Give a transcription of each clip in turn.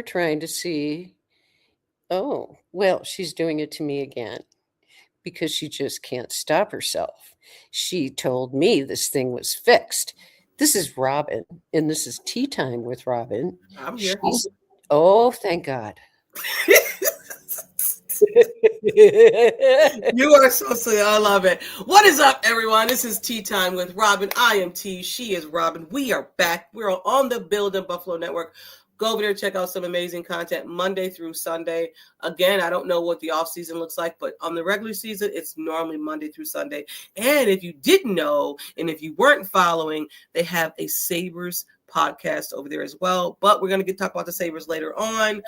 trying to see. Oh, well, she's doing it to me again because she just can't stop herself. She told me this thing was fixed. This is Robyn, and this is Tea Time with Robyn. I'm here. Oh, thank God. You are so sweet. I love it. What is up, everyone? This is Tea Time with Robyn. I am T. She is Robyn. We are back. We're on the Build and Buffalo Network. Go over there, check out some amazing content Monday through Sunday. Again, I don't know what the off season looks like, but on the regular season, it's normally Monday through Sunday. And if you didn't know, and if you weren't following, they have a Sabres podcast over there as well. But we're going to talk about the Sabres later on.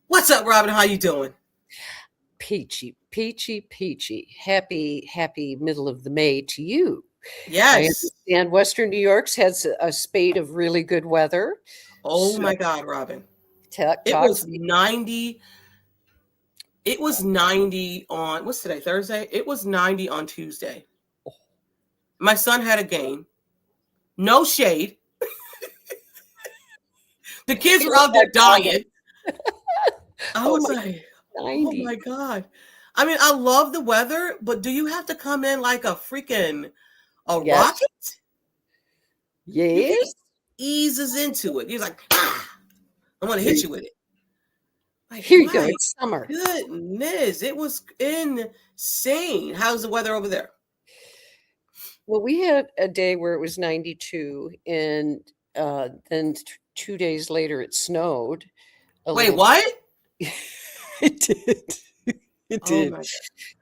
What's up, Robyn? How you doing? Peachy, peachy, peachy. Happy middle of the May to you. Yes. And Western New York's has a spate of really good weather. Oh my God, Robyn. It was 90. It was 90 on, what's today, Thursday? It was 90 on Tuesday. My son had a game. No shade. The kids were out there dying. I was like, 90. Oh my God. I mean, I love the weather, but do you have to come in like a freaking rocket? Yes. Eases into it. He's like, I'm going to hit you with it. Like, here you go. It's summer. Goodness. It was insane. How's the weather over there? Well, we had a day where it was 92, and then 2 days later it snowed. Wait, what? It did. It did. Oh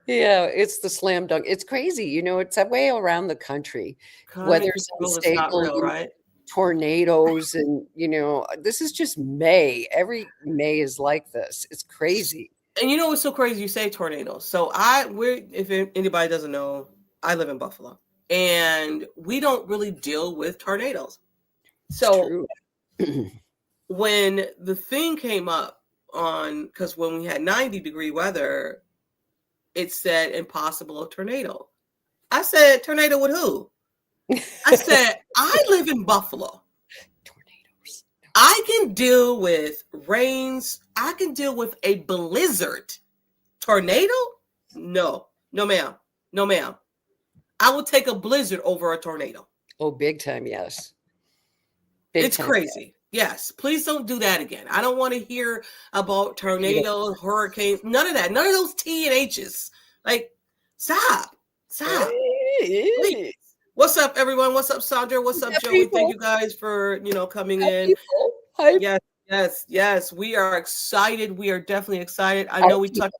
yeah, it's the slam dunk. It's crazy. You know, it's that way around the country. Weather's unstable, real, right? Tornadoes, and you know, this is just May. Every May is like this. It's crazy. And you know what's so crazy? You say tornadoes. So if anybody doesn't know, I live in Buffalo, and we don't really deal with tornadoes. So when the thing came up because when we had 90-degree weather, it said impossible tornado. I said, tornado with who? I said, I live in Buffalo. Tornadoes. I can deal with rains. I can deal with a blizzard. Tornado? No, ma'am. No, ma'am. I will take a blizzard over a tornado. Oh, big time, yes. It's crazy. Yes, please don't do that again. I don't want to hear about tornadoes, hurricanes, none of that. None of those T and H's. Like, stop. Please. What's up, everyone? What's up, Sandra? What's up, Joey? Thank you guys for coming in. Yes. We are excited. We are definitely excited. I know we touched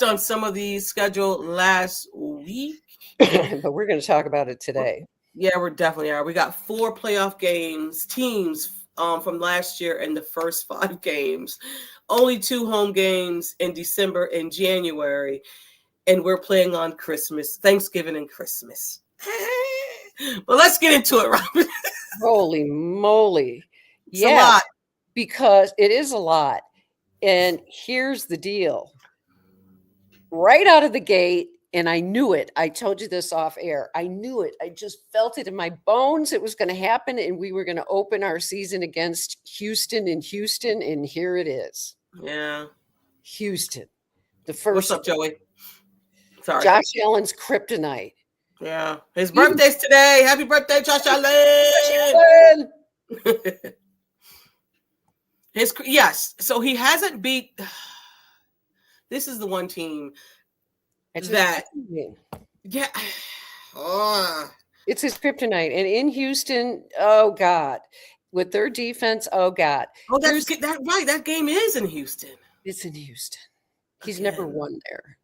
on some of the schedule last week, but we're going to talk about it today. Yeah, we definitely are. We got 4 playoff teams from last year in the first 5 games. Only 2 home games in December and January. And we're playing on Thanksgiving and Christmas. But let's get into it, Robyn. Holy moly. It's a lot. Because it is a lot. And here's the deal. Right out of the gate, and I knew it. I told you this off air. I knew it. I just felt it in my bones. It was going to happen, and we were going to open our season against Houston in Houston, and here it is. Yeah. Houston. The first. What's up, Joey? Sorry. Josh Allen's kryptonite. Yeah. His birthday's today. Happy birthday, Josh Allen. Yes. So he hasn't beat. This is the one team that, yeah, it's his kryptonite. And in Houston, oh God, with their defense, oh God. Oh, that's right. That game is in Houston. It's in Houston. He's never won there.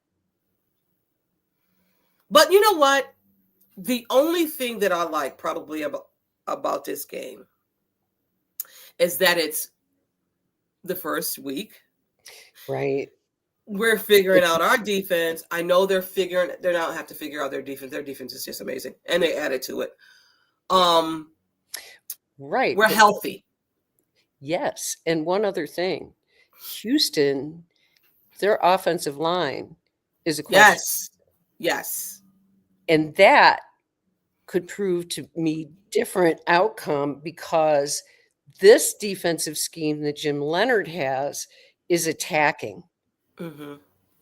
But you know what? The only thing that I like probably about this game is that it's the first week. Right. We're figuring out our defense. I know they're not have to figure out their defense. Their defense is just amazing. And they added to it. Right. We're healthy. Yes. And one other thing. Houston, their offensive line is a question. Yes. And that could prove to me different outcome because This defensive scheme that Jim Leonhard has is attacking. Mm-hmm.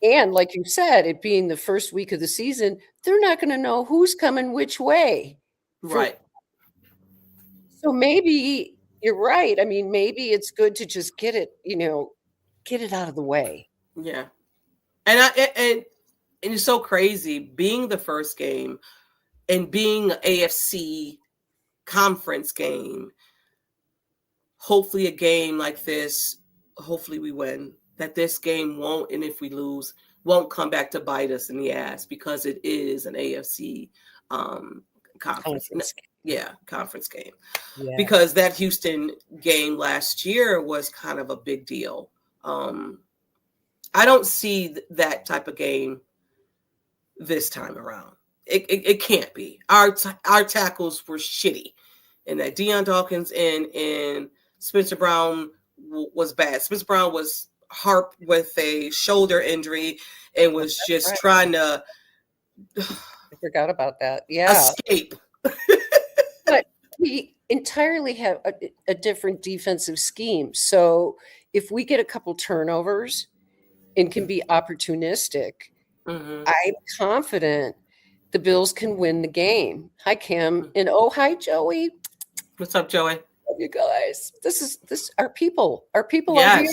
And like you said, it being the first week of the season, they're not going to know who's coming which way. Right. So maybe you're right. I mean, maybe it's good to just get it out of the way. Yeah. And it's so crazy being the first game and being an AFC conference game. Hopefully a game like this, hopefully we win, that this game won't, and if we lose, won't come back to bite us in the ass, because it is an AFC conference game. Yeah. Because that Houston game last year was kind of a big deal. I don't see that type of game this time around. It can't be. Our tackles were shitty, and that Deion Dawkins and Spencer Brown was bad. Spencer Brown was hurt with a shoulder injury and was just trying to. I forgot about that. Yeah, escape. But we entirely have a different defensive scheme. So if we get a couple turnovers and can be opportunistic, I'm confident the Bills can win the game. Hi, Kim. And hi, Joey. What's up, Joey? Love you guys. This our people. Our people are here.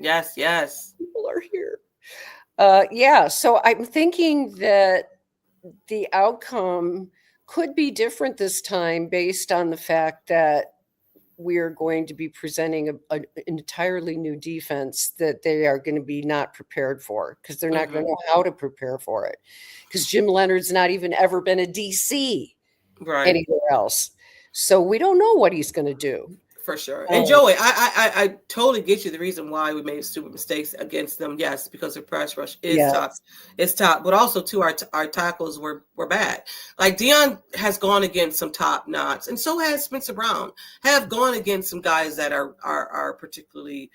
Yes. People are here. So I'm thinking that the outcome could be different this time based on the fact that we're going to be presenting an entirely new defense that they are going to be not prepared for, because they're not going to know how to prepare for it, because Jim Leonhard's not even ever been a DC anywhere else. So we don't know what he's going to do. For sure. And Joey, I totally get you the reason why we made stupid mistakes against them. Yes, because their press rush is top. It's top. But also, too, our tackles were bad. Like, Deion has gone against some top knots, and so has Spencer Brown, have gone against some guys that are particularly,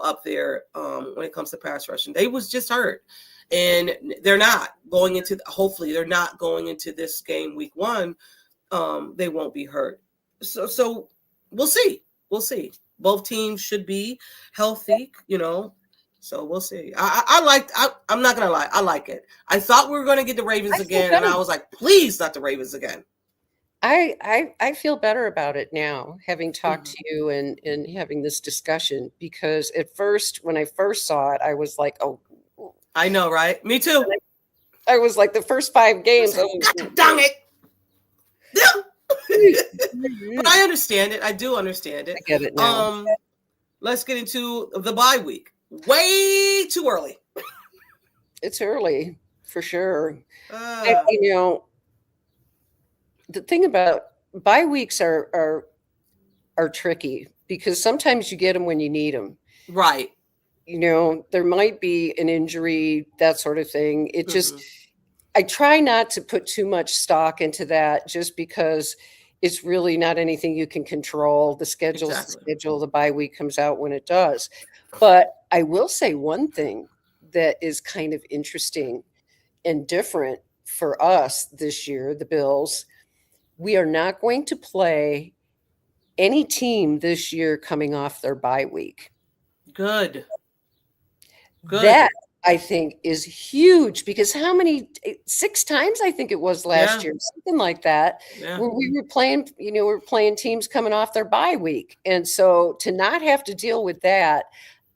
up there when it comes to pass rushing. They was just hurt. And they're not going into, hopefully, they're not going into this game week one. They won't be hurt. So we'll see. Both teams should be healthy, so we'll see. I'm not going to lie. I like it. I thought we were going to get the Ravens again, and I was like, please, not the Ravens again. I feel better about it now, having talked to you and having this discussion, because at first, when I first saw it, I was like, oh. I know, right? Me too. I was like, the first 5 games. Dang it. But I understand it. I do understand it. I get it now. Let's get into the bye week. Way too early. It's early for sure. The thing about bye weeks are tricky, because sometimes you get them when you need them. Right. There might be an injury, that sort of thing. It just. I try not to put too much stock into that, just because it's really not anything you can control. The schedule, the bye week comes out when it does. But I will say one thing that is kind of interesting and different for us this year, the Bills. We are not going to play any team this year coming off their bye week. Good. That, I think, is huge, because 6 times I think it was last year, something like that, where we were playing, we're playing teams coming off their bye week. And so to not have to deal with that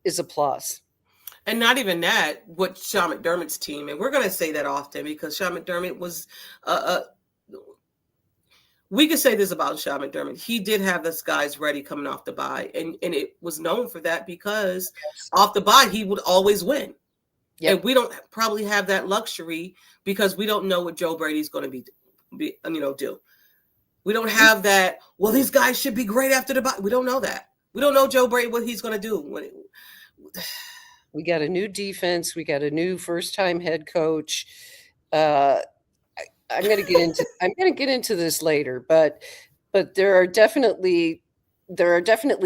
is a plus. And not even that, what Sean McDermott's team, and we're going to say that often, because Sean McDermott was, we could say this about Sean McDermott. He did have those guys ready coming off the bye, and it was known for that, because off the bye, he would always win. Yep. And we don't probably have that luxury, because we don't know what Joe Brady's going to be do. We don't have that. Well, these guys should be great after the bye. We don't know that. We don't know Joe Brady, what he's going to do. We got a new defense. We got a new first-time head coach. I'm going to get into this later, but there are definitely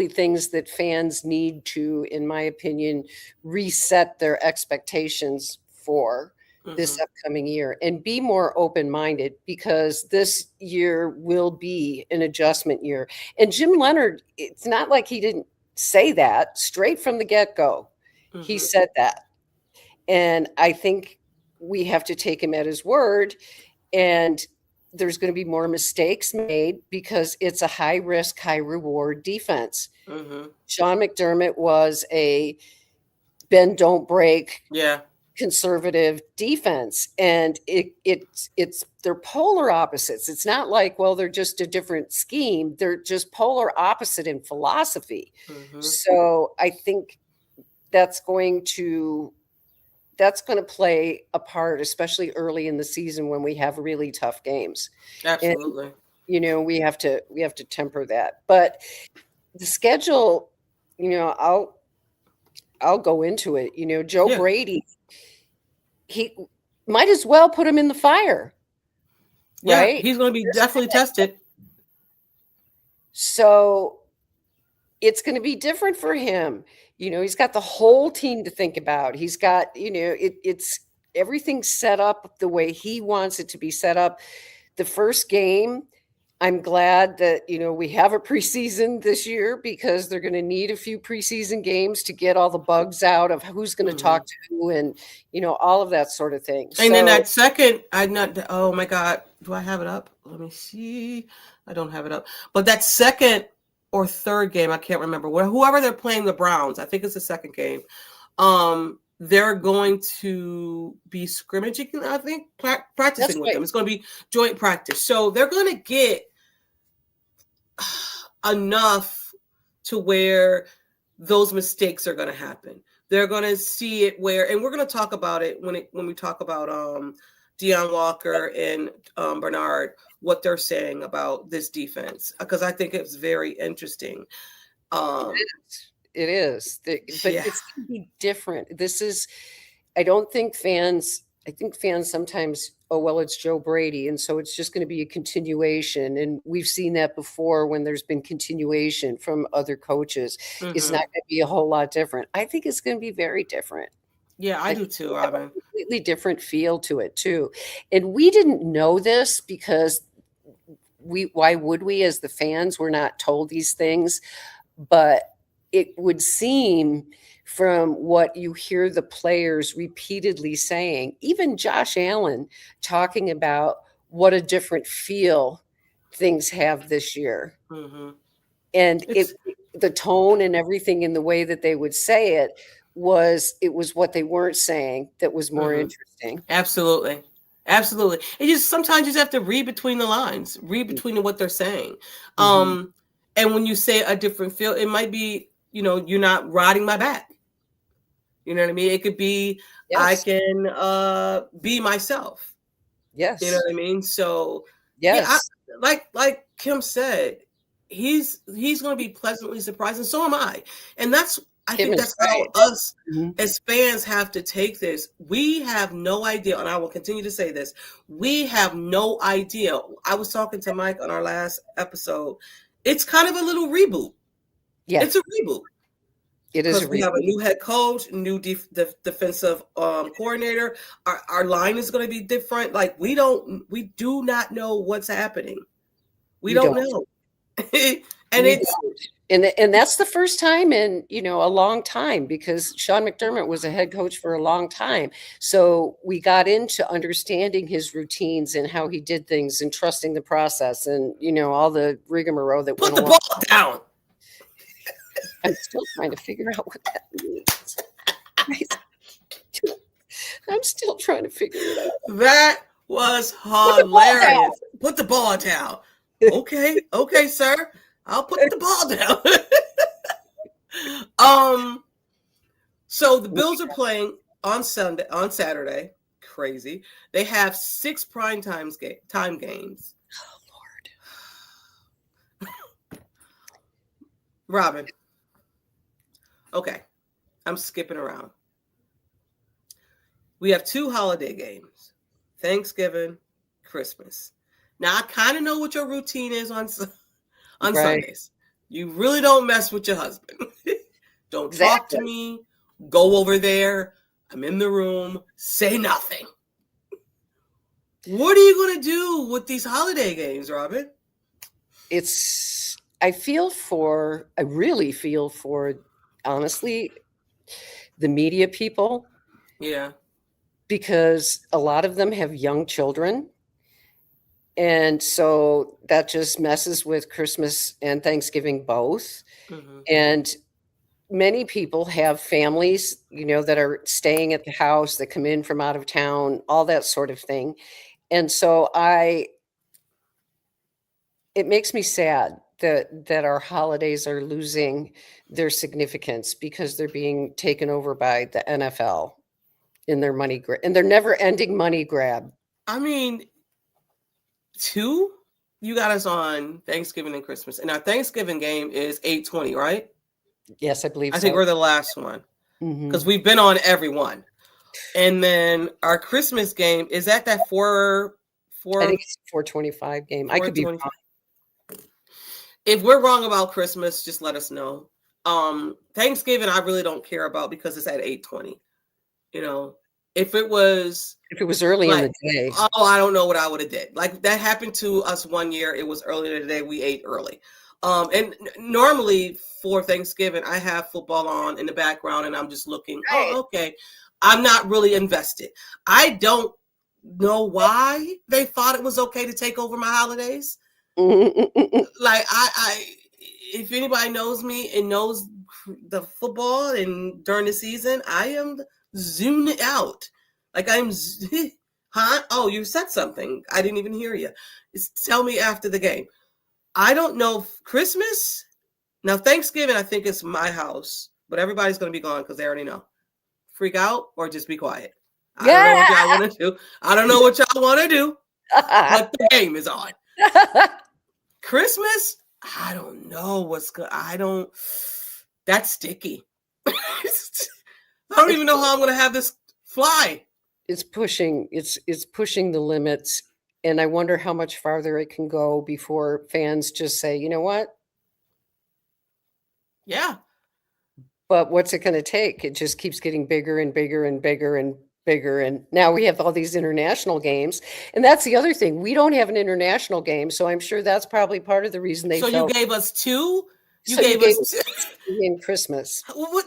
things that fans need to, in my opinion, reset their expectations for. this upcoming year and be more open-minded, because this year will be an adjustment year. And Jim Leonard, it's not like he didn't say that straight from the get-go. He said that. And I think we have to take him at his word, and there's going to be more mistakes made because it's a high risk, high reward defense. Sean McDermott was a bend, don't break, conservative defense, and it's they're polar opposites. It's not like, well, they're just a different scheme. They're just polar opposite in philosophy. So I think that's going to play a part, especially early in the season when we have really tough games. Absolutely. And, we have to temper that. But the schedule, I'll go into it. Joe Brady, he might as well put him in the fire. Yeah, right? He's going to be definitely tested. So it's going to be different for him. He's got the whole team to think about. He's got, it's everything set up the way he wants it to be set up. The first game, I'm glad that, we have a preseason this year, because they're going to need a few preseason games to get all the bugs out of who's going to talk to who and, all of that sort of thing. And then that second, oh my God, do I have it up? Let me see. I don't have it up. But that second or third game, I can't remember, whoever they're playing, the Browns, I think it's the second game. They're going to be scrimmaging, I think, practicing with them. It's going to be joint practice. So they're going to get enough to where those mistakes are going to happen. They're going to see it and we're going to talk about it when we talk about Deion Walker and Bernard, what they're saying about this defense, because I think it's very interesting. It is. But it's going to be different. I think fans sometimes, oh, well, it's Joe Brady, and so it's just going to be a continuation. And we've seen that before when there's been continuation from other coaches. It's not going to be a whole lot different. I think it's going to be very different. Yeah, I do too, Robyn. A completely different feel to it too. And we didn't know this because why would we, as the fans, were not told these things? But it would seem, from what you hear the players repeatedly saying, even Josh Allen talking about what a different feel things have this year. And the tone and everything in the way that they would say it was what they weren't saying that was more interesting. Absolutely. And sometimes you just have to read between the lines, read between what they're saying. And when you say a different feel, it might be, you're not riding my back. You know what I mean? It could be, I can be myself. Yes. You know what I mean? So like Kim said, he's going to be pleasantly surprised, and so am I. And I think that's how us as fans have to take this. We have no idea, and I will continue to say this. We have no idea. I was talking to Mike on our last episode. It's kind of a little reboot. Yeah. It's a reboot. It is. We have a new head coach, new defensive coordinator. Our line is going to be different. Like we do not know what's happening. We don't know. And that's the first time in, a long time, because Sean McDermott was a head coach for a long time. So we got into understanding his routines and how he did things and trusting the process and, all the rigmarole that went along. Put the ball down. I'm still trying to figure out what that means. I'm still trying to figure it out. That was hilarious. Put the ball down. Okay, sir. I'll put the ball down. So the Bills are playing on Saturday. Crazy. They have 6 prime time games. Oh Lord. Robyn. Okay. I'm skipping around. We have 2 holiday games. Thanksgiving, Christmas. Now I kind of know what your routine is on Sundays. You really don't mess with your husband. Don't talk to me. Go over there. I'm in the room. Say nothing. What are you going to do with these holiday games, Robyn? I really feel for, honestly, the media people, Yeah. because a lot of them have young children. And so that just messes with Christmas and Thanksgiving both. Mm-hmm. And many people have families, that are staying at the house, that come in from out of town, all that sort of thing. And so it makes me sad that our holidays are losing their significance because they're being taken over by the NFL in their in their never-ending money grab. I mean, you got us on Thanksgiving and Christmas, and our Thanksgiving game is 8:20, right? Yes, I believe I think so. we're the last one because Mhm. we've been on every one. And then our Christmas game is at that I think it's a 4:25 game. I could be 4:25. wrong. If we're wrong about Christmas, just let us know. Thanksgiving, I really don't care about because it's at 8:20. If it was Early in like, the day. I don't know what I would have did. Like that happened to us one year. It was earlier today. We ate early. And normally for Thanksgiving, I have football on in the background and I'm just looking, Right. oh, okay. I'm not really invested. I don't know why they thought it was okay to take over my holidays. Like if anybody knows me and knows the football and during the season, I am zoomed out. Like I'm, huh? Oh, you said something. I didn't even hear you. Tell me after the game. I don't know Christmas. Now Thanksgiving, I think it's my house, but everybody's going to be gone because they already know. Freak out or just be quiet. I don't know what y'all want to do. I don't know what y'all want to do, but the game is on. Christmas, I don't know what's good. That's sticky. I don't even know how I'm going to have this fly. It's pushing the limits, and I wonder how much farther it can go before fans just say, "You know what?" Yeah. But what's it going to take? It just keeps getting bigger and bigger and bigger and bigger. And now we have all these international games. And that's the other thing. We don't have an international game. So I'm sure that's probably part of the reason they So felt. you gave us two? You gave us in Christmas. What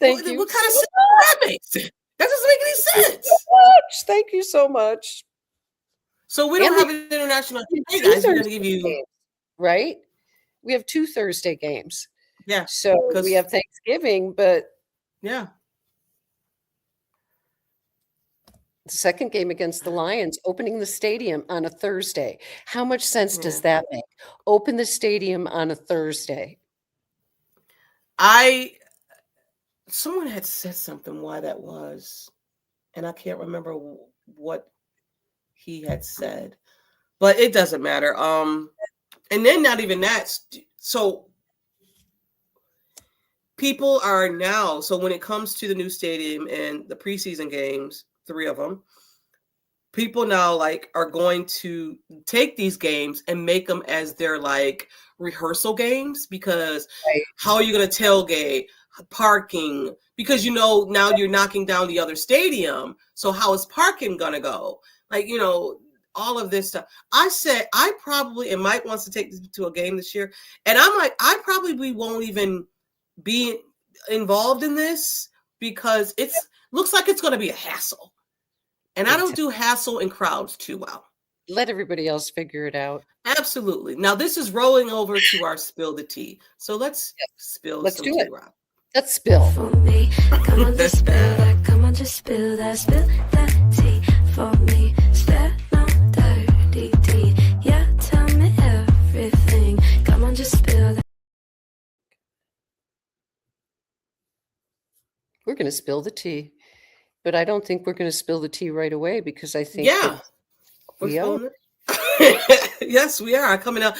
Thank you. What kind of sense that makes? That doesn't make any sense. Thank you so much. So we don't have an international. Hey guys, we're going to give you games, right? We have 2 Thursday games. Yeah. So we have Thanksgiving, but yeah. The second game against the Lions, opening the stadium on a Thursday. How much sense does that make? Open the stadium on a Thursday. Someone had said something why that was, and I can't remember what he had said, but it doesn't matter. And then not even that. So people are now, so when it comes to the new stadium and the preseason games, 3 of them, people now are going to take these games and make them as their rehearsal games, because how are you going to tailgate, parking, because now you're knocking down the other stadium, so how is parking going to go, all of this stuff. I said I probably, and Mike wants to take this to a game this year, and I'm like, I probably won't even be involved in this because looks like it's going to be a hassle. And I don't do hassle in crowds too well. Let everybody else figure it out. Absolutely. Now this is rolling over to our spill the tea. So let's spill some tea, Rob. Let's spill. For me, come on, just spill that. Come on, just spill that. Spill that tea for me. Spill no dirty tea. Yeah, tell me everything. Come on, just spill that. We're going to spill the tea. But I don't think we're going to spill the tea right away, because I think we are. Yes, we are. I'm coming out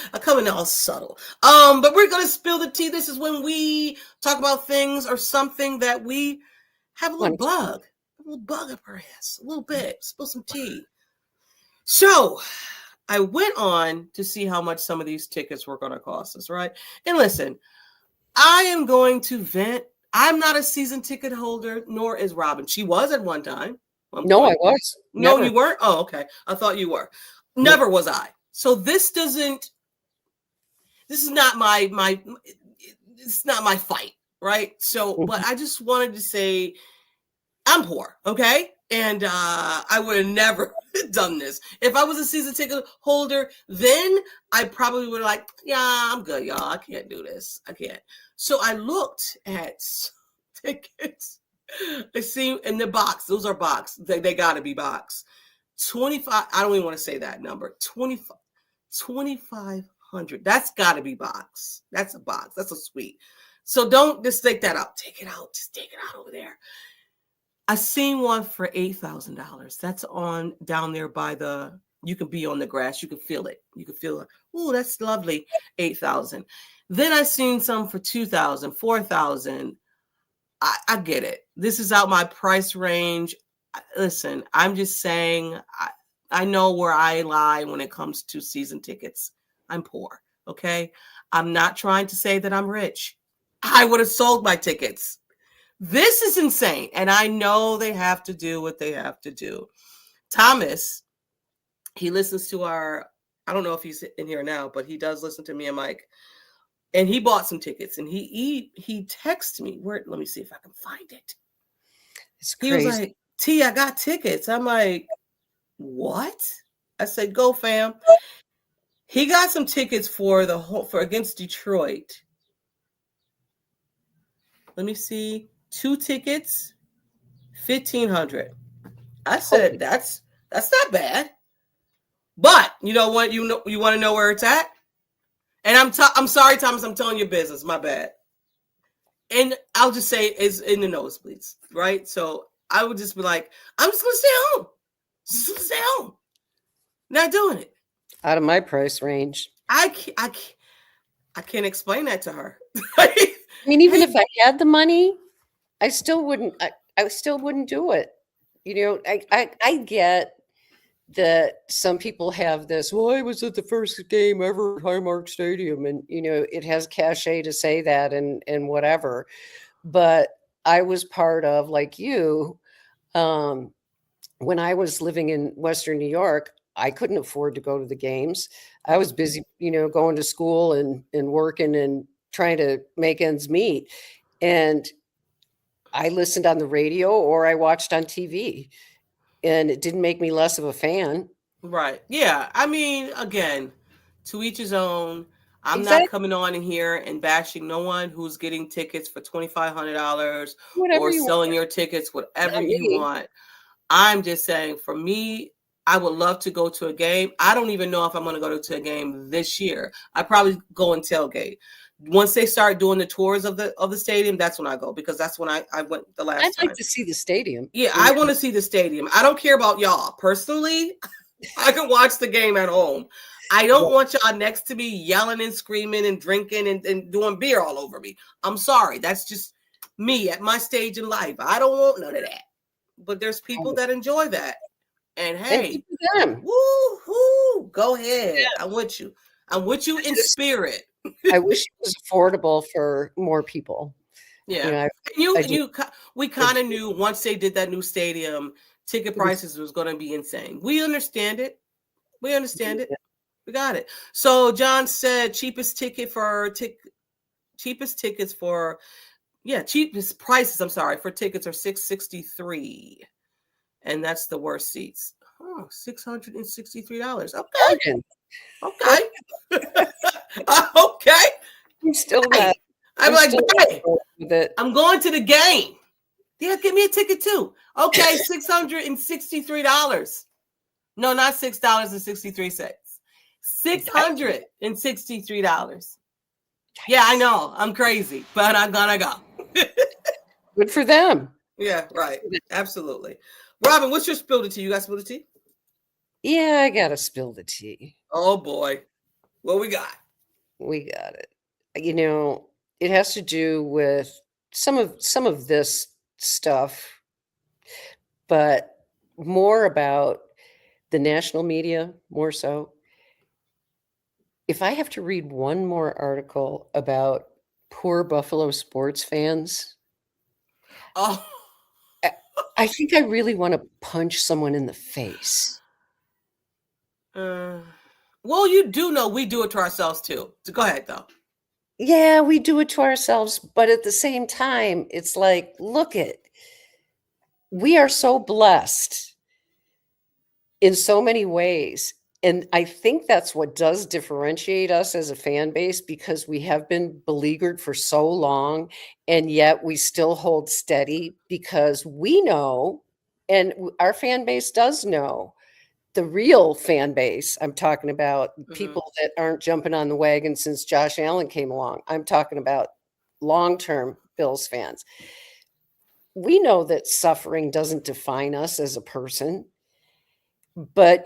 all subtle. But we're going to spill the tea. This is when we talk about things or something that we have a little bug up our ass, a little bit. Spill some tea. So I went on to see how much some of these tickets were going to cost us, right? And listen, I am going to vent. I'm not a season ticket holder, nor is Robyn. She was at one time. No, I was. No, Never. you weren't? Oh, okay. I thought you were. Never was I. So this is not it's not my fight, right? So, but I just wanted to say I'm poor, okay? And I would have never done this. If I was a season ticket holder, then I probably would have like, yeah, I'm good, y'all. I can't do this. I can't. So I looked at tickets. I see in the box. Those are box. They got to be box. 25. I don't even want to say that number. 2,500. That's got to be box. That's a box. That's a suite. So don't just take that out. Take it out. Just take it out over there. I seen one for $8,000. That's on down there by the. You can be on the grass. You can feel it. You can feel it. Oh, that's lovely. 8,000. Then I seen some for 2,000, 4,000. I get it. This is out my price range. Listen, I'm just saying. I know where I lie when it comes to season tickets. I'm poor. Okay, I'm not trying to say that I'm rich. I would have sold my tickets. This is insane. And I know they have to do what they have to do. Thomas, he listens to I don't know if he's in here now, but he does listen to me and Mike. And he bought some tickets and he texted me. Let me see if I can find it. It's crazy. He was like, T, I got tickets. I'm like, what? I said, go fam. He got some tickets for against Detroit. Let me see. 2 tickets, $1,500. I said that's not bad. But you know what? You want to know where it's at? And I'm sorry, Thomas. I'm telling your business. My bad. And I'll just say it's in the nosebleeds, right? So I would just be like, I'm just gonna stay home. Just gonna stay home. Not doing it. Out of my price range. I can't explain that to her. I mean, even if I had the money, I still wouldn't. I still wouldn't do it. You know, I get that some people have this. Well, I was at the first game ever at Highmark Stadium, and you know, it has cachet to say that and whatever. But I was part of, like you, when I was living in Western New York. I couldn't afford to go to the games. I was busy, you know, going to school and working and trying to make ends meet. And I listened on the radio or I watched on TV, and it didn't make me less of a fan. Right. Yeah. I mean, again, to each his own. I'm not coming on in here and bashing no one who's getting tickets for $2,500 or selling your tickets, whatever you want. I'm just saying, for me, I would love to go to a game. I don't even know if I'm going to go to a game this year. I probably go and tailgate. Once they start doing the tours of the stadium, that's when I go, because that's when I went the last time. I'd like to see the stadium. Yeah, I want to see the stadium. I don't care about y'all. Personally, I can watch the game at home. I don't want y'all next to me yelling and screaming and drinking and doing beer all over me. I'm sorry. That's just me at my stage in life. I don't want none of that. But there's people that enjoy that. And hey, woo-hoo, go ahead. Yeah. I'm with you. I'm with you in spirit. I wish it was affordable for more people. Yeah. We kind of knew once they did that new stadium, ticket prices was going to be insane. We understand it. We understand it. We got it. So John said cheapest prices for tickets are $663. And that's the worst seats. Oh, $663. Okay. Okay. I'm still not. I'm like, hey, I'm going to the game. Yeah, give me a ticket too. Okay, $663. No, not $6.63. $663. Yeah, I know. I'm crazy, but I'm gonna go. Good for them. Yeah, right. Absolutely. Robyn, what's your spill the tea? You got spill the tea? Yeah, I gotta spill the tea. Oh boy. What we got? We got it. You know, it has to do with some of this stuff, but more about the national media, more so. If I have to read one more article about poor Buffalo sports fans, I think I really want to punch someone in the face. Well, you do know we do it to ourselves too. So go ahead, though. Yeah, we do it to ourselves, but at the same time, it's like, look it. We are so blessed in so many ways. And I think that's what does differentiate us as a fan base, because we have been beleaguered for so long, and yet we still hold steady because we know, and our fan base does know, the real fan base. I'm talking about people that aren't jumping on the wagon since Josh Allen came along. I'm talking about long-term Bills fans. We know that suffering doesn't define us as a person, but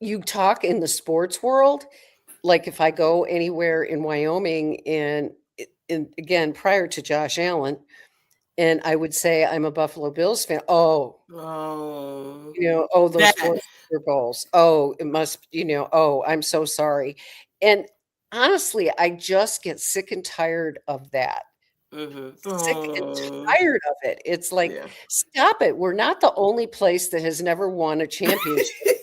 you talk in the sports world, like if I go anywhere in Wyoming and again, prior to Josh Allen, and I would say I'm a Buffalo Bills fan. Oh, those That. 4 Super Bowls. Oh, it must, oh, I'm so sorry. And honestly, I just get sick and tired of that. Sick and tired of it. It's like, Yeah. stop it. We're not the only place that has never won a championship.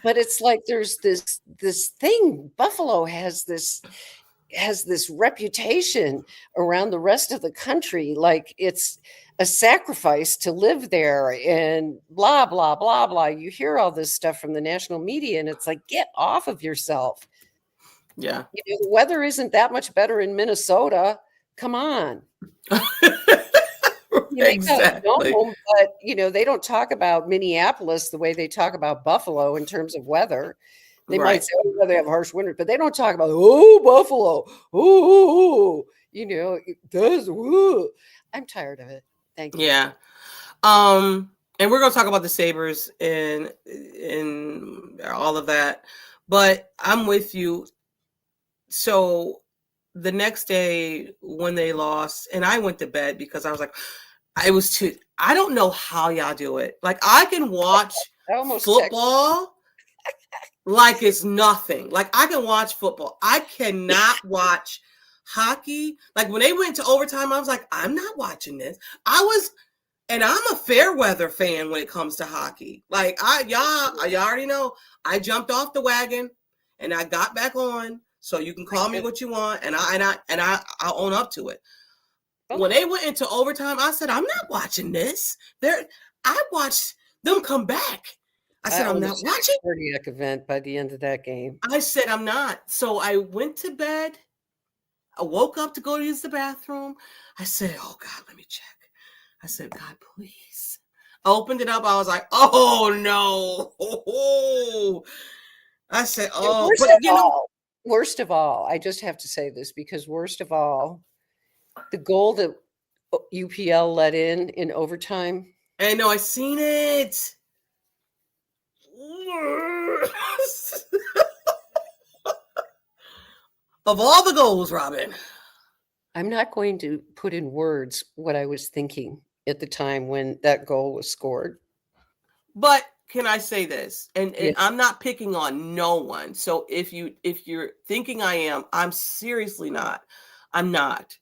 But it's like there's this thing. Buffalo has this reputation around the rest of the country, like it's a sacrifice to live there and blah blah blah blah. You hear all this stuff from the national media, and it's like, get off of yourself. Yeah. The weather isn't that much better in Minnesota. Come on. Exactly. But they don't talk about Minneapolis the way they talk about Buffalo in terms of weather. They might say, oh, they have harsh winters, but they don't talk about, oh, Buffalo. Oh, it does. Ooh. I'm tired of it. Thank you. Yeah. And we're going to talk about the Sabres and all of that. But I'm with you. So the next day when they lost, and I went to bed because I was like, I don't know how y'all do it. Like, I can watch football like it's nothing. Like, I can watch football. I cannot watch hockey. Like, when they went to overtime, I was like, I'm not watching this. And I'm a fair weather fan when it comes to hockey. Like, y'all already know, I jumped off the wagon and I got back on. So you can call me what you want, and I'll own up to it. When they went into overtime, I said, I'm not watching this. I watched them come back. I said, I'm not watching. A cardiac event by the end of that game. I said, I'm not. So I went to bed. I woke up to go to use the bathroom. I said, oh, God, let me check. I said, God, please. I opened it up. I was like, oh, no. I said, oh. Worst of all, I just have to say this, because worst of all, the goal that UPL let in overtime. I know, I seen it. Of all the goals, Robyn. I'm not going to put in words what I was thinking at the time when that goal was scored. But can I say this? And I'm not picking on no one. So if you're thinking I am, I'm seriously not. I'm not.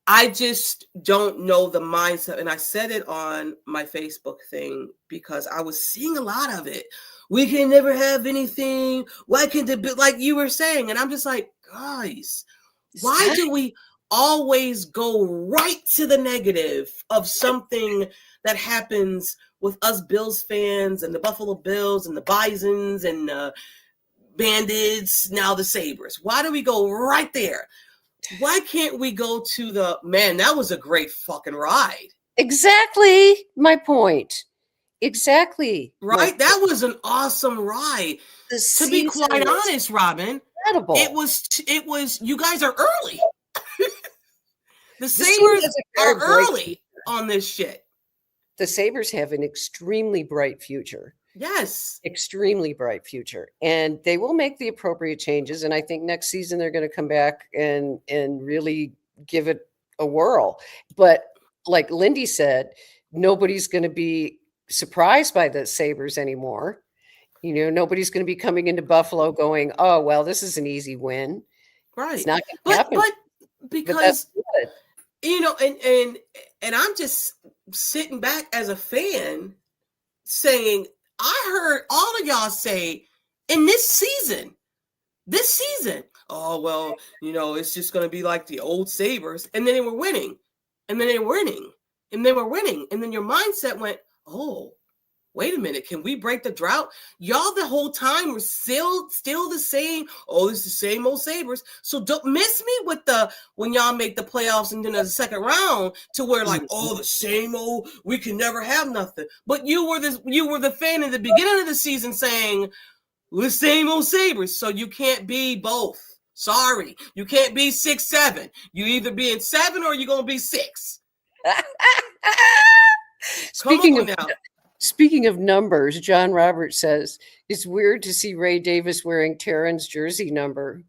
I just don't know the mindset. And I said it on my Facebook thing because I was seeing a lot of it. We can never have anything. Why can't it be like you were saying? And I'm just like, guys, why do we always go right to the negative of something that happens with us Bills fans and the Buffalo Bills and the Bisons and the Bandits, now the Sabres? Why do we go right there? Why can't we go to that was a great fucking ride. Exactly my point. Exactly. Right? That was an awesome ride. To be quite honest, Robyn, incredible. It was, you guys are early. The Sabres are early on this shit. The Sabres have an extremely bright future. Yes. Extremely bright future. And they will make the appropriate changes. And I think next season they're going to come back and really give it a whirl. But like Lindy said, nobody's going to be surprised by the Sabres anymore. Nobody's going to be coming into Buffalo going, oh, well, this is an easy win. Right. It's not going to happen. But because you know, and I'm just sitting back as a fan saying, I heard all of y'all say in this season, oh, well, you know, it's just going to be like the old Sabres. And then they were winning. And then they were winning. And they were winning. And then your mindset went, oh, wait a minute. Can we break the drought? Y'all the whole time were still the same. Oh, it's the same old Sabres. So don't miss me with when y'all make the playoffs and then the second round to where like, oh, the same old, we can never have nothing. But you were the fan in the beginning of the season saying, the same old Sabres, so you can't be both. Sorry, you can't be 6-7. You either be in 7 or you're gonna be 6. Speaking of numbers, John Roberts says it's weird to see Ray Davis wearing Taryn's jersey number.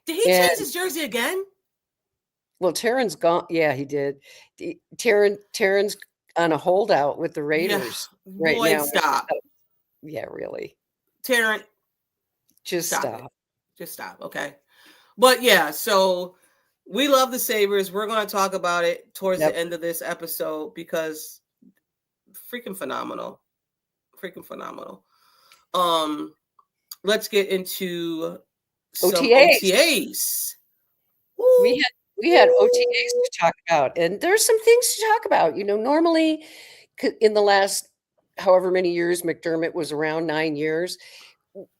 Did he change his jersey again? Well, Taryn's gone. Yeah, he did. Taryn's on a holdout with the Raiders right now. Stop. Yeah, really. Taryn. Just stop. Just stop, okay? But yeah, so we love the Sabres. We're going to talk about it towards the end of this episode because freaking phenomenal. Let's get into some OTAs. We had OTAs to talk about, and there's some things to talk about. You know, normally in the last however many years McDermott was around, 9 years,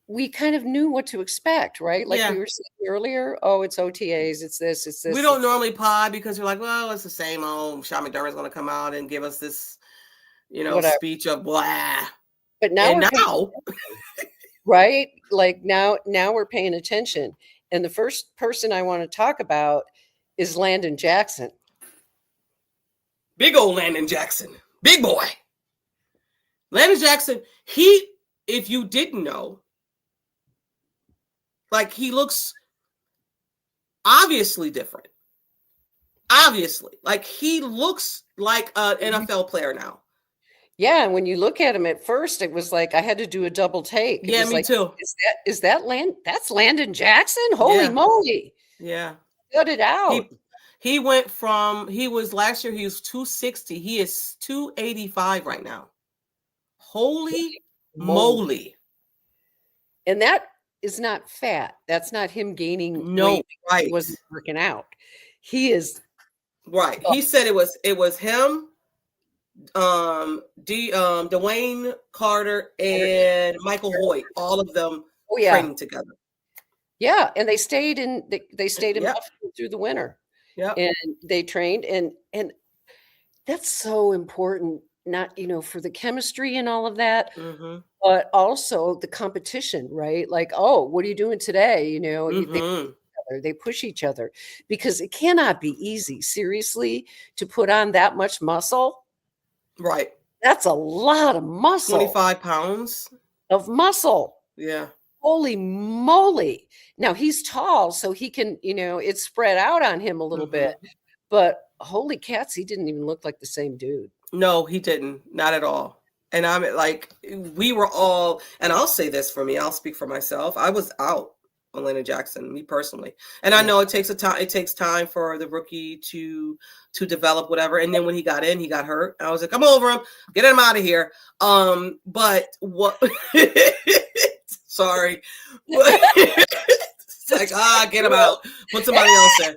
we kind of knew what to expect, right? Like we were saying earlier, oh, it's OTAs, it's this. We don't normally pod because we're like, well, it's the same old. Sean McDermott's going to come out and give us this, you know, speech of blah. But now, right? Like now we're paying attention. And the first person I want to talk about is Landon Jackson. Big old Landon Jackson. Big boy. Landon Jackson, if you didn't know, like he looks obviously different. Obviously. Like he looks like an NFL player now. Yeah, and when you look at him at first, it was like I had to do a double take. Yeah, me too. That's Landon Jackson? Holy moly. Yeah. Cut it out. He was last year, he was 260. He is 285 right now. Holy moly. And that is not fat. That's not him gaining weight. Right. He wasn't working out. He is right. He said it was him, Dwayne Carter and Michael Hoyt, all of them training together. Yeah, and they stayed in Buffalo through the winter. Yeah, and they trained, and that's so important. Not for the chemistry and all of that, but also the competition, right? Like, oh, what are you doing today? They push each other because it cannot be easy, seriously, to put on that much muscle. Right. That's a lot of muscle. 25 pounds of muscle. Yeah. Holy moly. Now he's tall, so he can, it's spread out on him a little bit. But holy cats, he didn't even look like the same dude. No, he didn't. Not at all. And I'm like, we were all, and I'll say this for me, I'll speak for myself. I was out on Landon Jackson, me personally. And I know it takes time for the rookie to develop whatever. And then when he got in, he got hurt. I was like, come over him, get him out of here. But what sorry. It's like, get him out. Put somebody else in.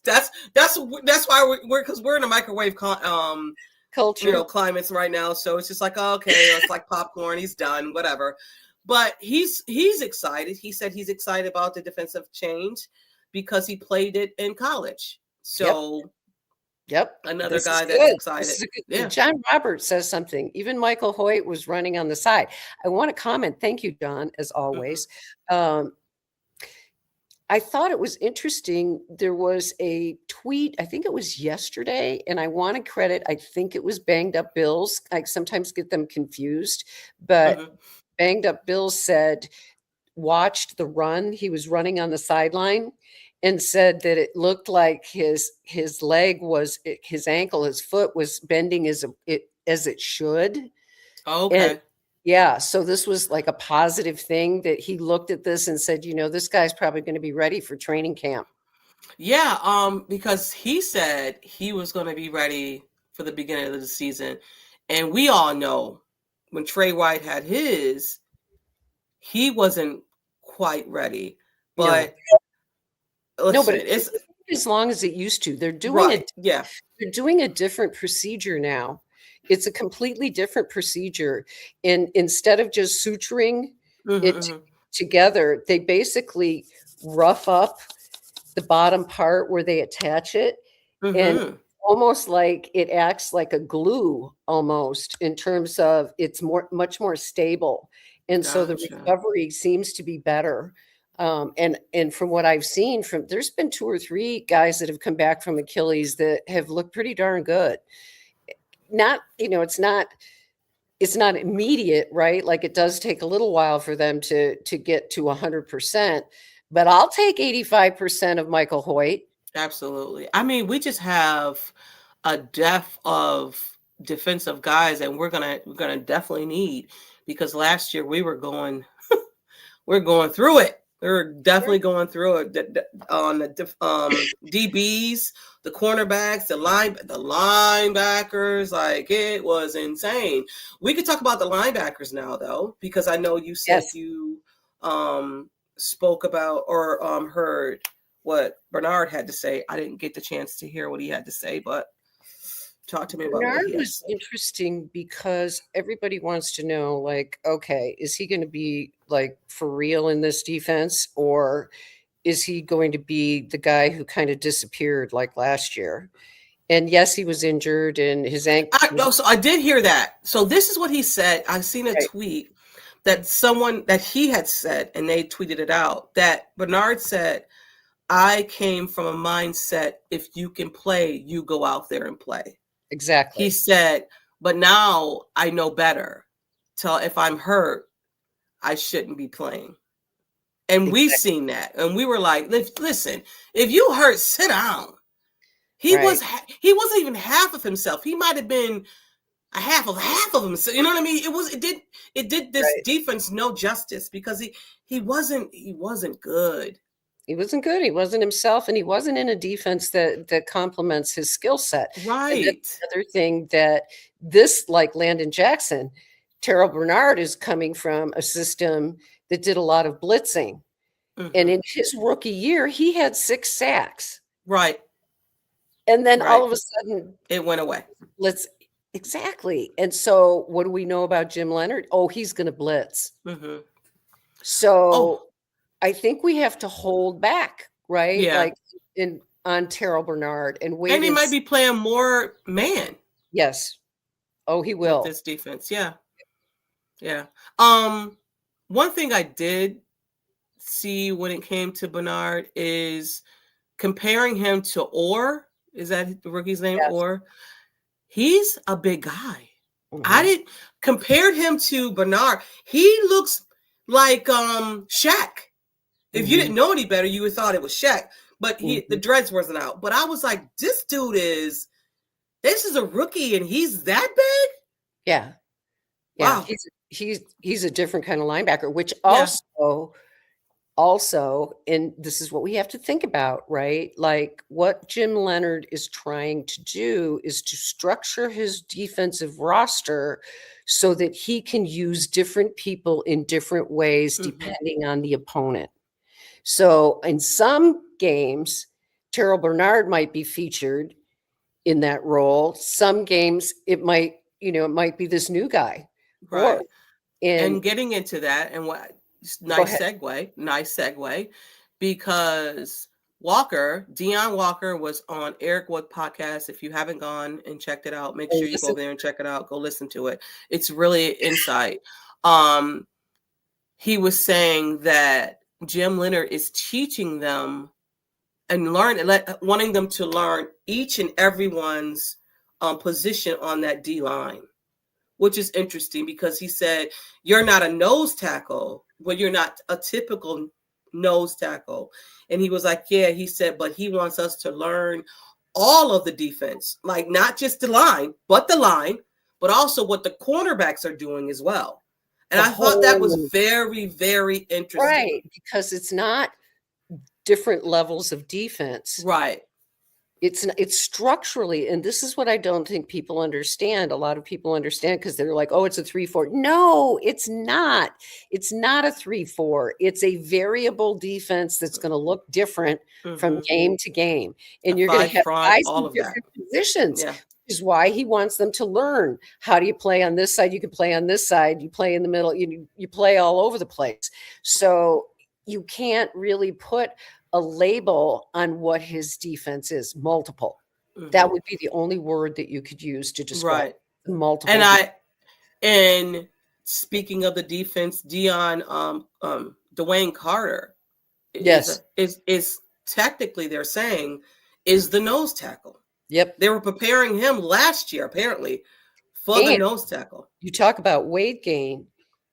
that's why we're because we're in a microwave culture, climates right now. So it's just like, okay, it's like popcorn. He's done, whatever. But he's excited. He said he's excited about the defensive change because he played it in college. So Yep. Another guy that's excited. Yeah. John Roberts says something. Even Michael Hoyt was running on the side. I want to comment. Thank you, Don, as always. I thought it was interesting. There was a tweet, I think it was yesterday, and I want to credit, I think it was Banged Up Bills. I sometimes get them confused, but Banged Up Bills said, watched the run. He was running on the sideline and said that it looked like his leg was, his ankle, his foot was bending as it should. Okay. And yeah. So this was like a positive thing that he looked at this and said, this guy's probably going to be ready for training camp. Yeah, because he said he was going to be ready for the beginning of the season. And we all know when Trey White had his, he wasn't quite ready. But No, but listen, it's as long as it used to. They're doing right. Yeah. they're doing a different procedure now. It's a completely different procedure. And instead of just suturing it together, they basically rough up the bottom part where they attach it, and almost like it acts like a glue almost, in terms of it's much more stable. And so the Gotcha. recovery seems to be better. And from what I've seen, there's been 2 or 3 guys that have come back from Achilles that have looked pretty darn good. Not, it's not immediate, right? Like, it does take a little while for them to get to 100%, but I'll take 85% of Michael Hoyt. Absolutely. I mean, we just have a depth of defensive guys, and we're gonna definitely need, because last year we were going through it. We're definitely going through it on the DBs, the cornerbacks, the linebackers. Like, it was insane. We could talk about the linebackers now, though, because I know you said you spoke about or heard what Bernard had to say. I didn't get the chance to hear what he had to say, but talk to me about Bernard what he had to was say. interesting because everybody wants to know, like, okay, is he going to be like for real in this defense, or is he going to be the guy who kind of disappeared like last year? And yes, he was injured and his ankle. So I did hear that. So this is what he said. I've seen a tweet that he had said, and they tweeted it out, that Bernard said, I came from a mindset, if you can play, you go out there and play. Exactly. He said, but now I know better. So if I'm hurt, I shouldn't be playing. And we've seen that. And we were like, listen, if you hurt, sit down. He wasn't even half of himself. He might have been a half of himself. You know what I mean? It did this defense no justice, because he wasn't good. He wasn't good. He wasn't himself, and he wasn't in a defense that complements his skill set. Right. And that's another thing that this, like Landon Jackson, Terrell Bernard is coming from a system that did a lot of blitzing. And in his rookie year, he had 6 sacks. Right. And then all of a sudden, it went away. Exactly. And so what do we know about Jim Leonard? Oh, he's going to blitz. So I think we have to hold back, right? Yeah. Like on Terrell Bernard and wait. And he might be playing more man. Yes. Oh, he will. With this defense. Yeah. Yeah. One thing I did see when it came to Bernard is comparing him to Orr. Is that the rookie's name? Yes. Orr? He's a big guy. I compared him to Bernard. He looks like Shaq. If you didn't know any better, you would thought it was Shaq. But the dreads wasn't out. But I was like, this is a rookie, and he's that big? Yeah. Yeah. Wow. He's a different kind of linebacker, which also, and this is what we have to think about, right? Like, what Jim Leonard is trying to do is to structure his defensive roster so that he can use different people in different ways depending on the opponent. So in some games, Terrell Bernard might be featured in that role. Some games it might be this new guy. Right. And getting into that, and what nice segue, because Deion Walker was on Eric Wood podcast. If you haven't gone and checked it out, make sure you go there and check it out. Go listen to it. It's really insight. He was saying that Jim Leonard is teaching them and wanting them to learn each and everyone's position on that D line, which is interesting, because he said, you're not a nose tackle. Well, you're not a typical nose tackle. And he was like, yeah, he said, but he wants us to learn all of the defense, like not just the line, but also what the cornerbacks are doing as well. And I thought that was very, very interesting. Right, because it's not different levels of defense. Right. It's structurally, and this is what I don't think people understand. A lot of people understand because they're like, oh, it's a 3-4. No, it's not. It's not a 3-4. It's a variable defense that's going to look different from game to game. And you're going to have guys all in of that. different positions. Yeah. Which is why he wants them to learn. How do you play on this side? You can play on this side. You play in the middle. You play all over the place. So you can't really put a label on what his defense is. Multiple. That would be the only word that you could use to describe multiple. And speaking of the defense, Dwayne Carter is technically, they're saying, is the nose tackle. Yep. They were preparing him last year, apparently, for the nose tackle. You talk about weight gain.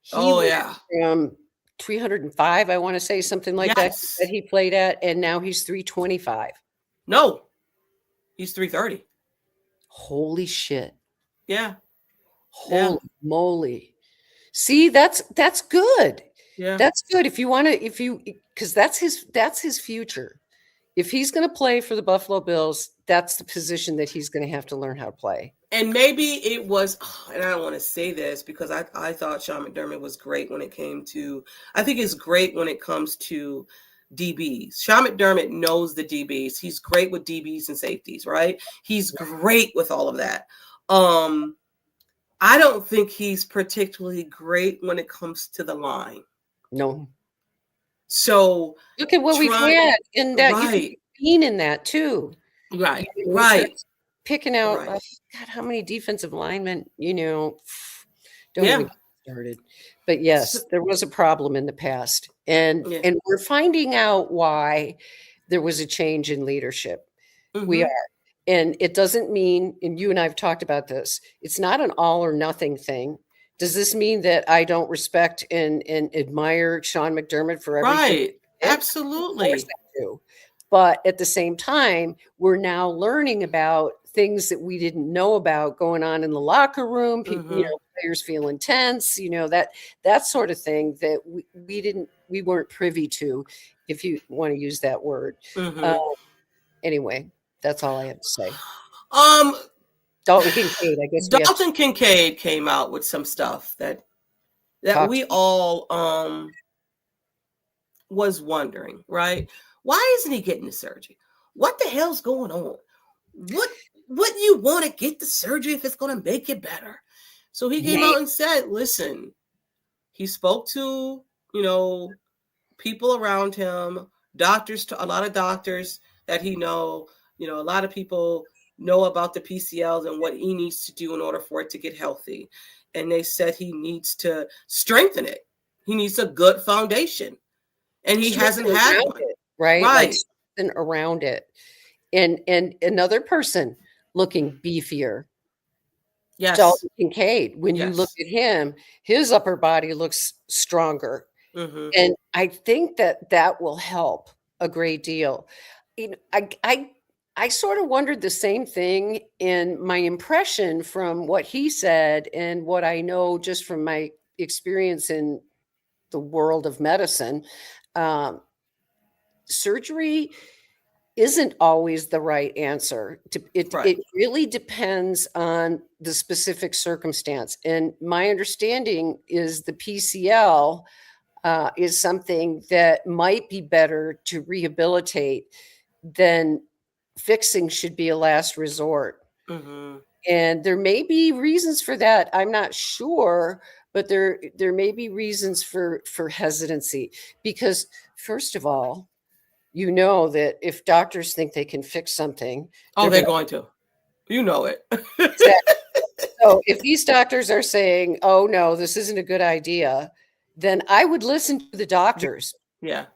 From 305, I want to say, something like that he played at, and now he's 325. No, he's 330. Holy shit. Yeah. Holy moly. See, that's good. Yeah. That's good. If you want to, because that's his future. If he's going to play for the Buffalo Bills, that's the position that he's going to have to learn how to play. And maybe it was, and I don't want to say this because I thought Sean McDermott was great when it came to, I think it's great when it comes to DBs. Sean McDermott knows the DBs. He's great with DBs and safeties, right? He's great with all of that. I don't think he's particularly great when it comes to the line. No. So look at what we've had, and that you've been in that too. Right. Picking out, God, how many defensive linemen, don't even get started. But yes, there was a problem in the past. And we're finding out why there was a change in leadership. We are. And it doesn't mean, and you and I have talked about this, it's not an all or nothing thing. Does this mean that I don't respect and admire Sean McDermott for everything? Right. Absolutely. Of course I do. But at the same time, we're now learning about things that we didn't know about going on in the locker room. People, players feeling tense, that sort of thing that we weren't privy to, if you want to use that word. Anyway, that's all I have to say. Dalton Kincaid, I guess. Dalton Kincaid came out with some stuff that we all was wondering, right? Why isn't he getting the surgery? What the hell's going on? What you want to get the surgery if it's going to make it better? So he came out and said, listen, he spoke to, people around him, doctors, a lot of doctors that he know, a lot of people know about the PCLs and what he needs to do in order for it to get healthy. And they said he needs to strengthen it. He needs a good foundation. And he hasn't had one. Right. Like something around it. And another person looking beefier. Yes. Dalton Kincaid. When you look at him, his upper body looks stronger. And I think that will help a great deal. I sort of wondered the same thing, and my impression from what he said and what I know just from my experience in the world of medicine, surgery isn't always the right answer. It really depends on the specific circumstance. And my understanding is the PCL is something that might be better to rehabilitate than fixing should be a last resort. And there may be reasons for that. I'm not sure, but there may be reasons for hesitancy, because first of all, that if doctors think they can fix something, they're going to, it. So if these doctors are saying, oh no, this isn't a good idea, then I would listen to the doctors. Yeah,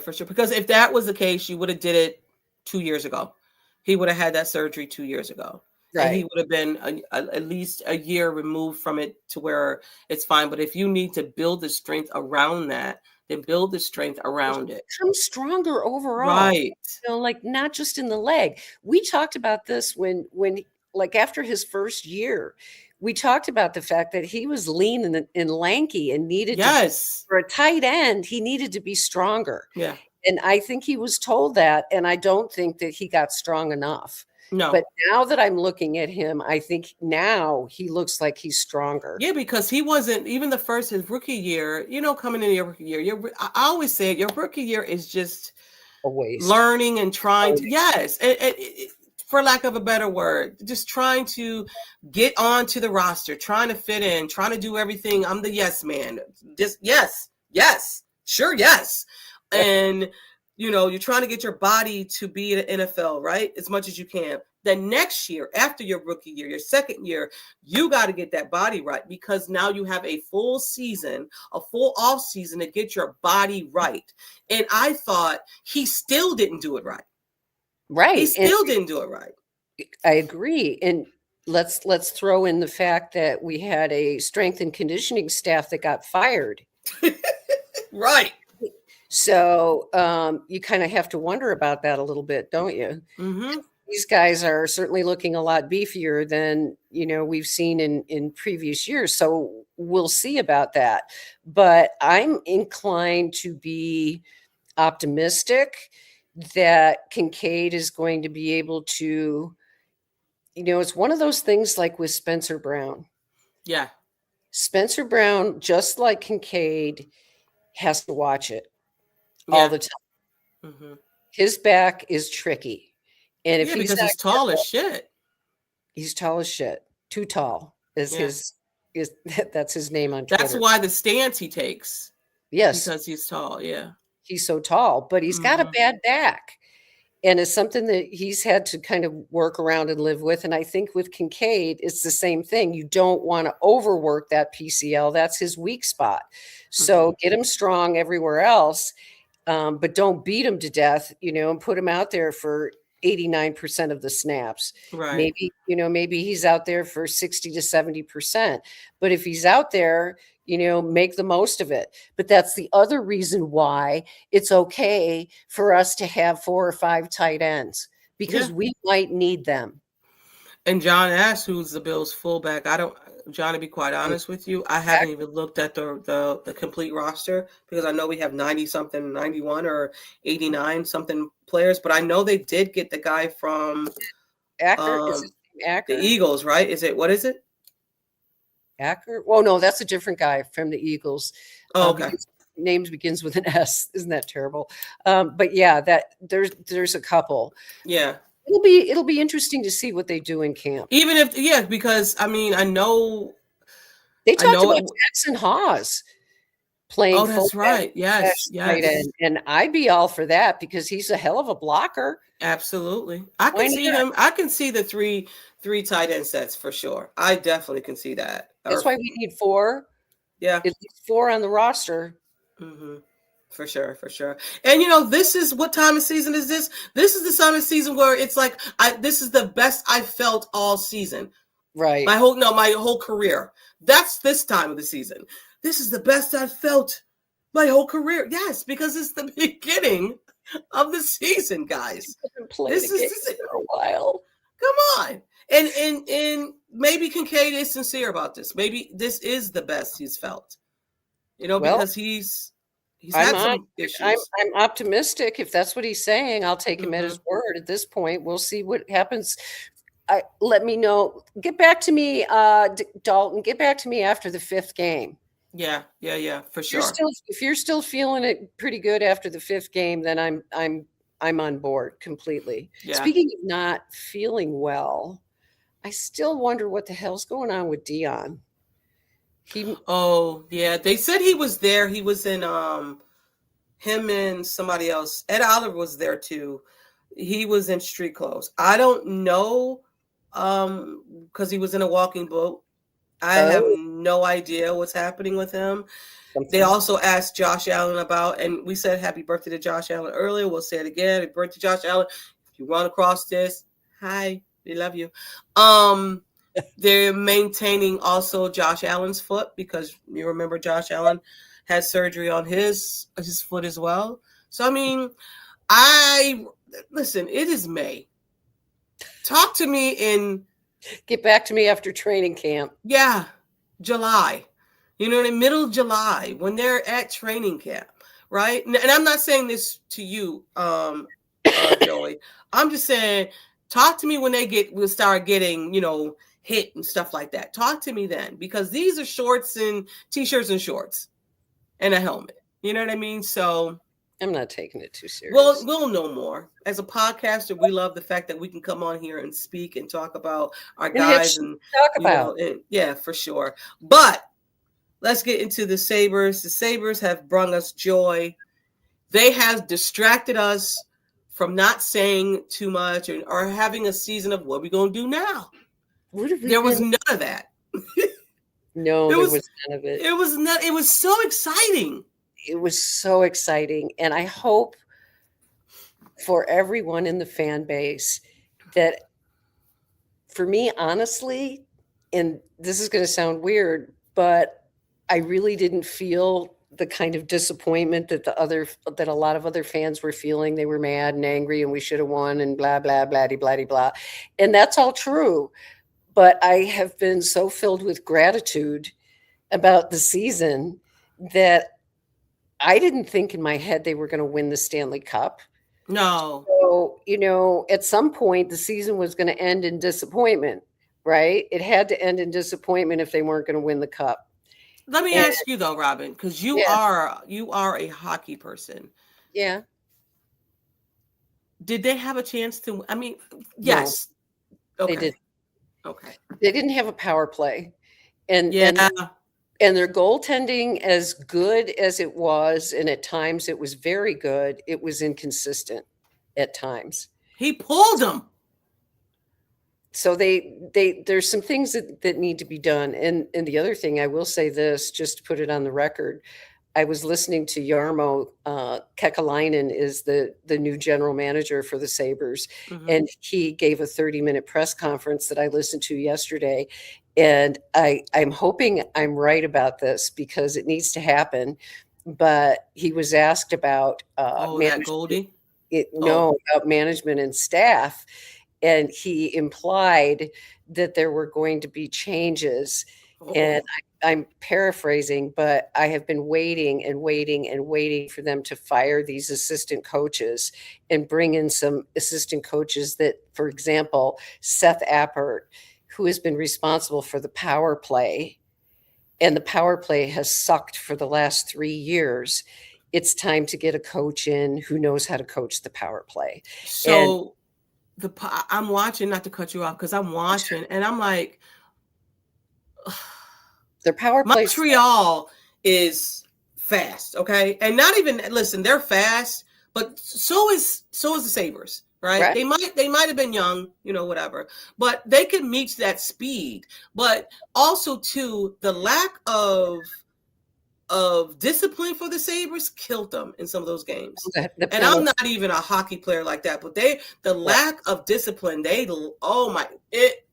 for sure. Because if that was the case, you would have did it 2 years ago. He would have had that surgery 2 years ago. Right. And he would have been at least a year removed from it to where it's fine. But if you need to build the strength around that, then build the strength around it. Become stronger overall. Right. Like not just in the leg. We talked about this when like after his first year, we talked about the fact that he was lean and lanky and needed to, for a tight end, he needed to be stronger. Yeah. And I think he was told that, and I don't think that he got strong enough. No. But now that I'm looking at him, I think now he looks like he's stronger. Yeah, because he wasn't even his rookie year, coming into your rookie year. I always say it, your rookie year is just A waste. Learning and trying to, yes, for lack of a better word, just trying to get onto the roster, trying to fit in, trying to do everything. I'm the yes man. Just yes, sure, yes. And, you're trying to get your body to be in the NFL, right? As much as you can. Then next year, after your rookie year, your second year, you got to get that body right, because now you have a full season, a full off season to get your body right. And I thought he still didn't do it right. Right. He still didn't do it right. I agree. And let's throw in the fact that we had a strength and conditioning staff that got fired. Right. So you kind of have to wonder about that a little bit, don't you? Mm-hmm. These guys are certainly looking a lot beefier than, we've seen in previous years. So we'll see about that. But I'm inclined to be optimistic that Kincaid is going to be able to, it's one of those things like with Spencer Brown. Yeah. Spencer Brown, just like Kincaid, has to watch it all the time. Mm-hmm. His back is tricky. And if because he's tall as shit. He's tall as shit. Too tall is that's his name on Twitter. That's why the stance he takes. Yes. Because he's tall, yeah. He's so tall, but he's got a bad back. And it's something that he's had to kind of work around and live with. And I think with Kincaid, it's the same thing. You don't want to overwork that PCL. That's his weak spot. So get him strong everywhere else, but don't beat him to death, and put him out there for 89% of the snaps. Right. Maybe he's out there for 60 to 70%. But if he's out there, make the most of it. But that's the other reason why it's okay for us to have 4 or 5 tight ends, because we might need them. And John asked who's the Bills fullback. John, to be quite honest with you, I haven't even looked at the complete roster, because I know we have 90-something, 91 or 89-something players, but I know they did get the guy from Acker. The Eagles, right? What is it? Acker? Well, no, that's a different guy from the Eagles. Oh, okay. Names begins with an S. Isn't that terrible? But yeah, that there's a couple. Yeah. It'll be interesting to see what they do in camp. Even if, because I know they talked about Jackson Hawes playing. Oh, that's right. Yes. And I'd be all for that, because he's a hell of a blocker. Absolutely. I can see him. I can see the three tight end sets for sure. I definitely can see that. That's why we need 4. Yeah. At least 4 on the roster. Mm-hmm. For sure. And this is, what time of season is this? This is the time of season where it's like, this is the best I felt all season. Right. My whole career. That's this time of the season. This is the best I've felt my whole career. Yes, because it's the beginning of the season, guys. This is for a while. Come on. And maybe Kincaid is sincere about this. Maybe this is the best he's felt. Because he's had some issues. I'm optimistic. If that's what he's saying, I'll take him at his word. At this point, we'll see what happens. Let me know. Get back to me, Dalton. Get back to me after the 5th game. Yeah, for sure. If you're still feeling it pretty good after the 5th game, then I'm on board completely. Yeah. Speaking of not feeling well, I still wonder what the hell's going on with Dion. They said he was there. He was in him and somebody else. Ed Oliver was there too. He was in street clothes. I don't know, because he was in a walking boat. I have no idea what's happening with him. They also asked Josh Allen about, and we said happy birthday to Josh Allen earlier. We'll say it again. Happy birthday, Josh Allen. If you run across this, hi, we love you. They're maintaining also Josh Allen's foot, because you remember Josh Allen had surgery on his foot as well. So, listen, it is May. Talk to me get back to me after training camp. Yeah, July. Middle of July, when they're at training camp, right? And I'm not saying this to you, Joey. I'm just saying, talk to me when will start getting, hit and stuff like that. Talk to me then, because these are shorts and t-shirts and shorts and a helmet. You know what I mean? So I'm not taking it too serious. Well, we'll know more. As a podcaster, we love the fact that we can come on here and speak and talk about our guys and talk about. Yeah, for sure. But let's get into the Sabres. The Sabres have brought us joy. They have distracted us from not saying too much or having a season of what are we going to do now. There was none of that. No, there was none of it. It was so exciting. It was so exciting. And I hope for everyone in the fan base that, for me, honestly, and this is going to sound weird, but I really didn't feel the kind of disappointment that a lot of other fans were feeling. They were mad and angry and we should have won and blah, blah, blah, blah, blah, blah. And that's all true. But I have been so filled with gratitude about the season that I didn't think in my head they were going to win the Stanley Cup. No. So, at some point the season was going to end in disappointment, right? It had to end in disappointment if they weren't going to win the cup. Let me ask you though, Robyn, because you are a hockey person. Yeah. Did they have a chance to? I mean, yes. No, okay. They did. Okay. They didn't have a power play, and their goaltending, as good as it was, and at times it was very good, it was inconsistent at times. He pulled them. So there's some things that need to be done. And the other thing, I will say this, just to put it on the record, I was listening to Jarmo Kekalainen is the new general manager for the Sabres. Mm-hmm. And he gave a 30-minute press conference that I listened to yesterday. And I'm hoping I'm right about this because it needs to happen. But he was asked about that Goldie? About management and staff. And he implied that there were going to be changes. Oh. And I'm paraphrasing, but I have been waiting and waiting and waiting for them to fire these assistant coaches and bring in some assistant coaches that, for example, Seth Appert, who has been responsible for the power play, and the power play has sucked for the last 3 years. It's time to get a coach in who knows how to coach the power play. So I'm watching, not to cut you off, because I'm watching and I'm like, their power play. Montreal is fast, okay? And not even, listen, they're fast, but so is the Sabres, right? They might have been young, whatever, but they can meet that speed. But also too, the lack of discipline for the Sabres killed them in some of those games. And I'm not even a hockey player like that, but the lack of discipline, it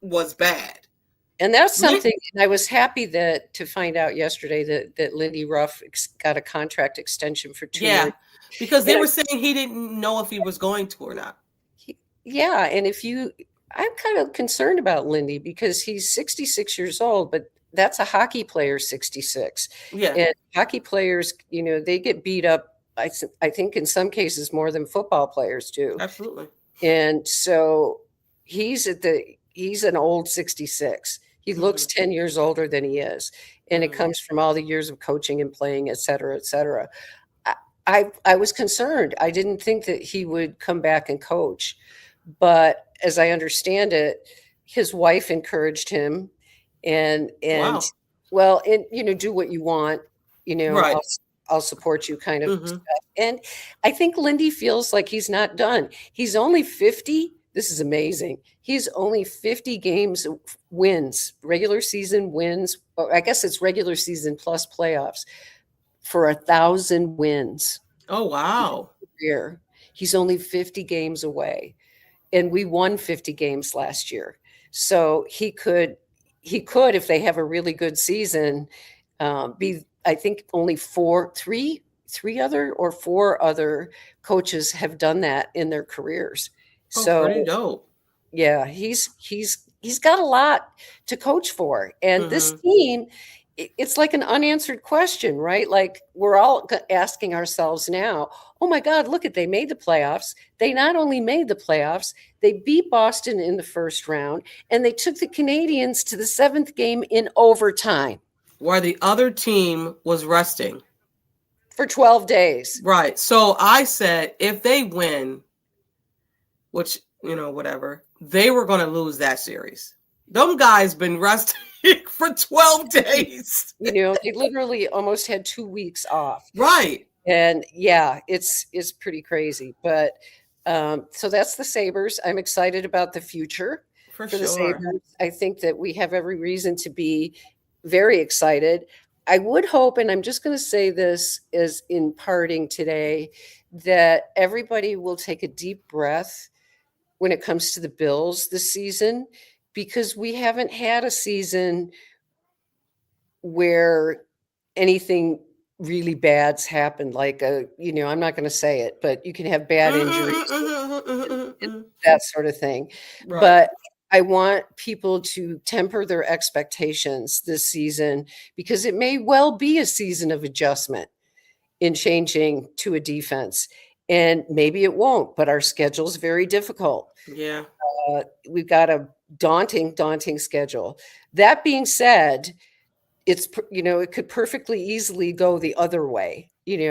was bad. And that's something I was happy to find out yesterday that Lindy Ruff got a contract extension for 2 years. Because they were saying he didn't know if he was going to or not. And I'm kind of concerned about Lindy because he's 66 years old, but that's a hockey player 66. Yeah. And hockey players, they get beat up, I think in some cases more than football players do. Absolutely. And so he's an old 66. He looks 10 years older than he is. And it comes from all the years of coaching and playing, et cetera, et cetera. I was concerned. I didn't think that he would come back and coach. But as I understand it, his wife encouraged him and wow. Well, and do what you want, right. I'll support you kind of stuff. And I think Lindy feels like he's not done. He's only 50. This is amazing. He's only 50 games wins, regular season wins. Or I guess it's regular season plus playoffs for 1,000 wins. Oh, wow. Year. He's only 50 games away. And we won 50 games last year. So he could, if they have a really good season, be, I think only three or four other coaches have done that in their careers. So pretty dope. Yeah, he's got a lot to coach for. And this team it's like an unanswered question, right? Like we're all asking ourselves now, oh my God, look at, they made the playoffs. They not only made the playoffs, they beat Boston in the first round, and they took the Canadiens to the 7th game in overtime. Where the other team was resting. For 12 days. Right. So I said, if they win, which, whatever, they were going to lose that series. Them guys been resting for 12 days. They literally almost had 2 weeks off. Right. And yeah, it's pretty crazy. But so that's the Sabres. I'm excited about the future for sure. The Sabres. I think that we have every reason to be very excited. I would hope, and I'm just going to say this as in parting today, that everybody will take a deep breath when it comes to the Bills this season, because we haven't had a season where anything really bad's happened. Like I'm not going to say it, but you can have bad injuries, and that sort of thing. Right. But I want people to temper their expectations this season, because it may well be a season of adjustment in changing to a defense. And maybe it won't, but our schedule's very difficult. Yeah. We've got a daunting schedule. That being said, it's, it could perfectly easily go the other way, and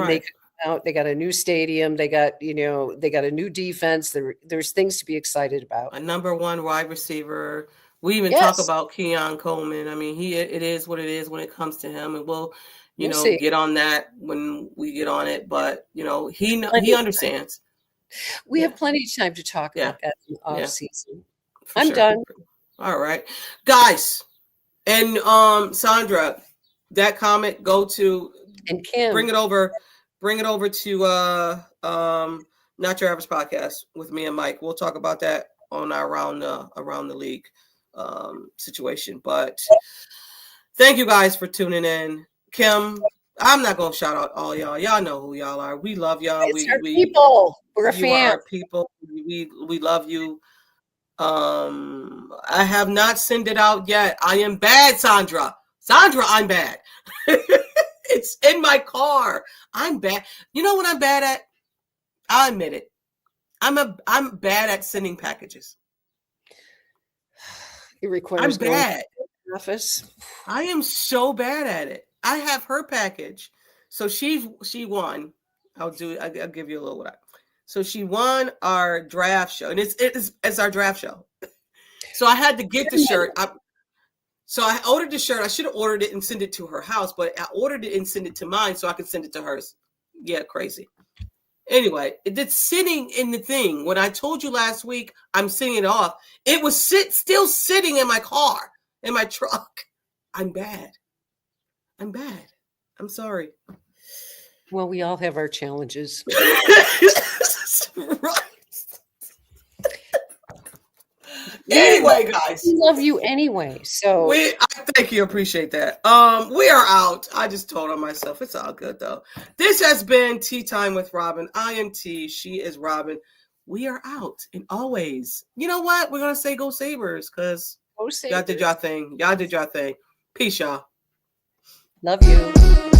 they could come out, they got a new stadium, they got a new defense. There's things to be excited about. A number 1 wide receiver. We even talk about Keon Coleman. I mean, it is what it is when it comes to him, and we'll get on that when we get on it. But he understands. We have plenty of time to talk about that in off season. I'm done. All right, guys. And Sandra, that comment, go to, and Kim, bring it over to Not Your Average Podcast with me and Mike. We'll talk about that on our around the league situation. But thank you guys for tuning in. Kim, I'm not gonna shout out all y'all. Y'all know who y'all are. We love y'all. It's our people. We're a fan. You are our people. We love you. I have not sent it out yet. I am bad, Sandra. I'm bad. It's in my car. I'm bad. You know what I'm bad at? I'll admit it. I'm bad at sending packages. It requires I'm bad. Office. I am so bad at it. I have her package. So she won. I'll give you a little what. So she won our draft show, and it's our draft show. So I had to get the shirt. So I ordered the shirt. I should have ordered it and sent it to her house, but I ordered it and sent it to mine so I could send it to hers. Yeah, crazy. Anyway, it's sitting in the thing. When I told you last week, I'm sending it off. It was still sitting in my car, in my truck. I'm bad. I'm sorry. Well, we all have our challenges. Right. Anyway, guys, we love you anyway. So I thank you. Appreciate that. We are out. I just told on myself. It's all good though. This has been Tea Time with Robyn. I am T. She is Robyn. We are out. And always, you know what? We're gonna say go Sabres, because y'all did your thing. Peace, y'all. Love you.